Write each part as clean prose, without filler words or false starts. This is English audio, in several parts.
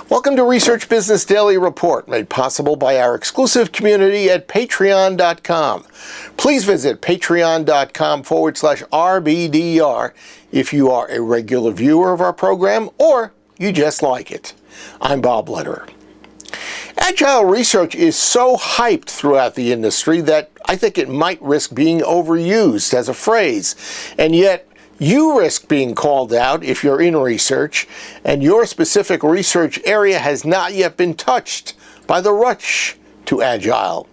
Welcome to Research Business Daily Report, made possible by our exclusive community at Patreon.com. Please visit patreon.com/Rbdr if you are a regular viewer of our program or you just like it. I'm Rbdr. Agile Research is so hyped throughout the industry that I think it might risk being overused as a phrase, and yet you risk being called out if you're in research and your specific research area has not yet been touched by the rush to Agile.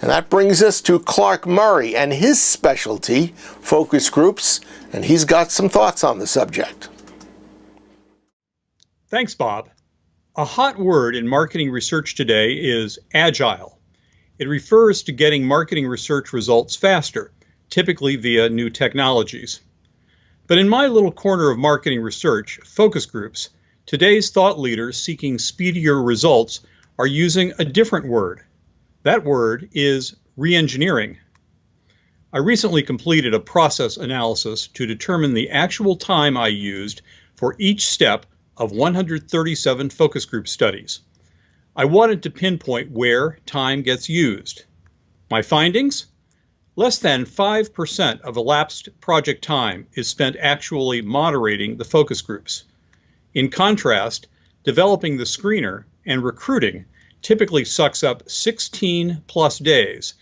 And that brings us to Clark Murray and his specialty, focus groups, and he's got some thoughts on the subject. Thanks, Bob. A hot word in marketing research today is Agile. It refers to getting marketing research results faster, typically via new technologies. But in my little corner of marketing research, focus groups, today's thought leaders seeking speedier results are using a different word. That word is re-engineering. I recently completed a process analysis to determine the actual time I used for each step of 137 focus group studies. I wanted to pinpoint where time gets used. My findings? Less than 5% of elapsed project time is spent actually moderating the focus groups. In contrast, developing the screener and recruiting typically sucks up 16 plus days,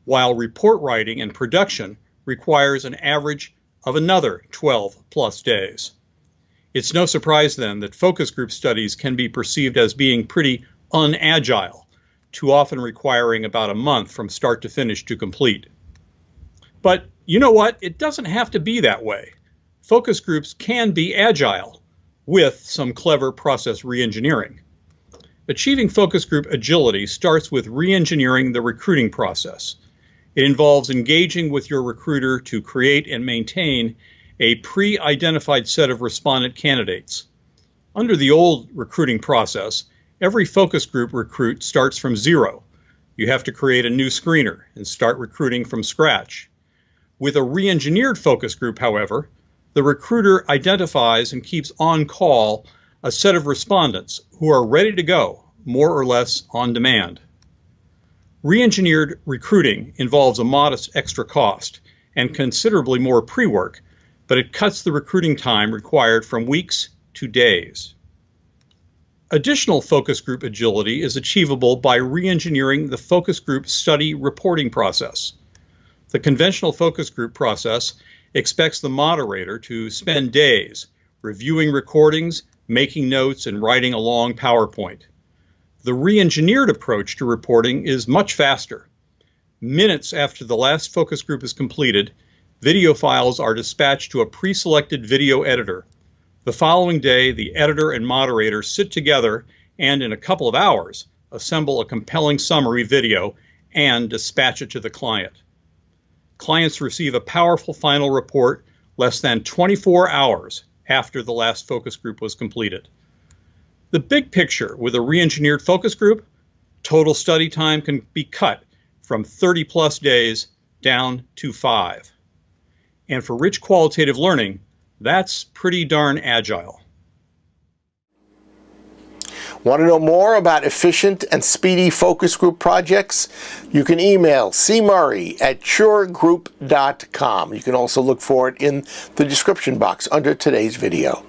while report writing and production requires an average of another 12 plus days. It's no surprise then that focus group studies can be perceived as being pretty unagile, too often requiring about a month from start to finish to complete. But you know what? It doesn't have to be that way. Focus groups can be agile with some clever process re-engineering. Achieving focus group agility starts with re-engineering the recruiting process. It involves engaging with your recruiter to create and maintain a pre-identified set of respondent candidates. Under the old recruiting process, every focus group recruit starts from zero. You have to create a new screener and start recruiting from scratch. With a re-engineered focus group, however, the recruiter identifies and keeps on call a set of respondents who are ready to go, more or less on demand. Re-engineered recruiting involves a modest extra cost and considerably more pre-work, but it cuts the recruiting time required from weeks to days. Additional focus group agility is achievable by re-engineering the focus group study reporting process. The conventional focus group process expects the moderator to spend days reviewing recordings, making notes, and writing a long PowerPoint. The re-engineered approach to reporting is much faster. Minutes after the last focus group is completed, video files are dispatched to a pre-selected video editor. The following day, the editor and moderator sit together and, in a couple of hours, assemble a compelling summary video and dispatch it to the client. Clients receive a powerful final report less than 24 hours after the last focus group was completed. The big picture with a re-engineered focus group, total study time can be cut from 30 plus days down to 5. And for rich qualitative learning, that's pretty darn agile. Want to know more about efficient and speedy focus group projects? You can email cmurray@churegroup.com. You can also look for it in the description box under today's video.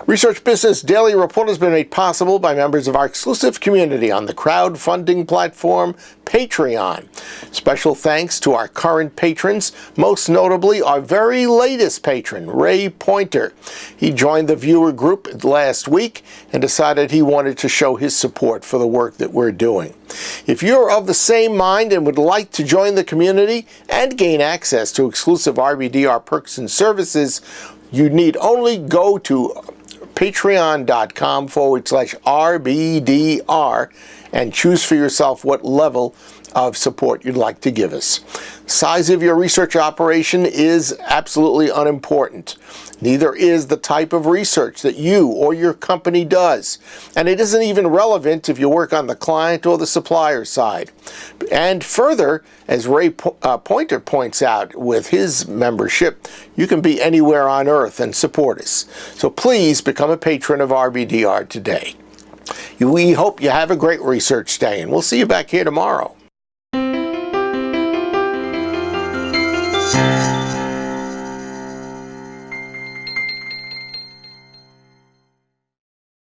Research Business Daily Report has been made possible by members of our exclusive community on the crowdfunding platform Patreon. Special thanks to our current patrons, most notably our very latest patron, Ray Pointer. He joined the viewer group last week and decided he wanted to show his support for the work that we're doing. If you're of the same mind and would like to join the community and gain access to exclusive Rbdr perks and services, you need only go to patreon.com/Rbdr and choose for yourself what level of support you'd like to give us. Size of your research operation is absolutely unimportant. Neither is the type of research that you or your company does. And it isn't even relevant if you work on the client or the supplier side. And further, as Ray Pointer points out with his membership, you can be anywhere on earth and support us. So please become a patron of Rbdr today. We hope you have a great research day, and we'll see you back here tomorrow.